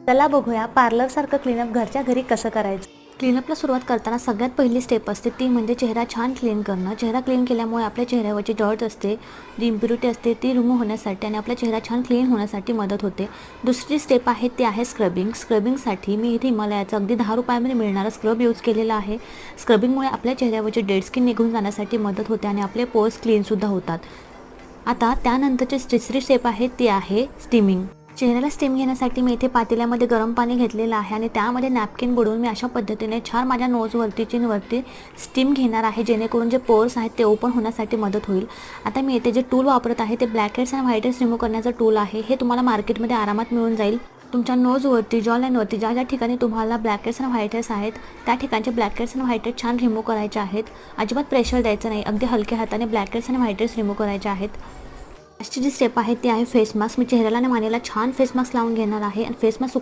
चला बघूया पार्लरसारखं क्लीनअप घरच्या घरी कसं करायचं। क्लीनअपला सुरुवात करताना सगळ्यात पहिली स्टेप असते ती म्हणजे चेहरा छान क्लीन करणं। चेहरा क्लीन केल्यामुळे आपल्या चेहऱ्यावरची डॉट असते, जी इम्प्युरिटी असते ती रिमूव्ह होण्यासाठी आणि आपला चेहरा छान क्लीन होण्यासाठी मदत होते। दुसरी स्टेप आहे ती आहे स्क्रबिंग। स्क्रबिंगसाठी मी इथे हिमालयाचं अगदी 10 रुपयामध्ये मिळणारा स्क्रब यूज केलेला आहे। स्क्रबिंगमुळे आपल्या चेहऱ्यावरची डेड स्किन निघून जाण्यासाठी मदत होते आणि आपले पोर्स क्लीनसुद्धा होतात। आता त्यानंतरची तिसरी स्टेप आहे ती आहे स्टीमिंग। चेहऱ्याला स्टीम घेण्यासाठी मी इथे पातेल्यामध्ये गरम पाणी घेतलेलं आहे आणि त्यामध्ये नॅपकिन बुडवून मी अशा पद्धतीने छान माझ्या नोजवरती चिनवरती स्टीम घेणार आहे, जेणेकरून जे पोर्स आहेत ते ओपन होण्यासाठी मदत होईल। आता मी इथे जे टूल वापरत आहे ते ब्लॅक हेड्स आणि व्हाईट हेड्स रिमूव्ह करण्याचं टूल आहे। हे तुम्हाला मार्केटमध्ये आरामात मिळून जाईल। तुमच्या नोजवरती, जॉलाईनवरती ज्या ज्या ठिकाणी तुम्हाला ब्लॅक हेड्स आणि व्हाईट हेड्स आहेत त्या ठिकाणचे ब्लॅक हेड्स आणि व्हाईट हेड्स छान रिमूव्ह करायचे आहेत। अजिबात प्रेशर द्यायचं नाही, अगदी हलक्या हाताने ब्लॅक हेड्स आणि व्हाईट हेड्स रिमूव्ह करायचे आहेत। लास्टची जी स्टेप आहे ती आहे फेस मास्क। मी चेहऱ्याला आणि मानेला छान फेस मास्क लावून घेणार आहे आणि फेस मास्क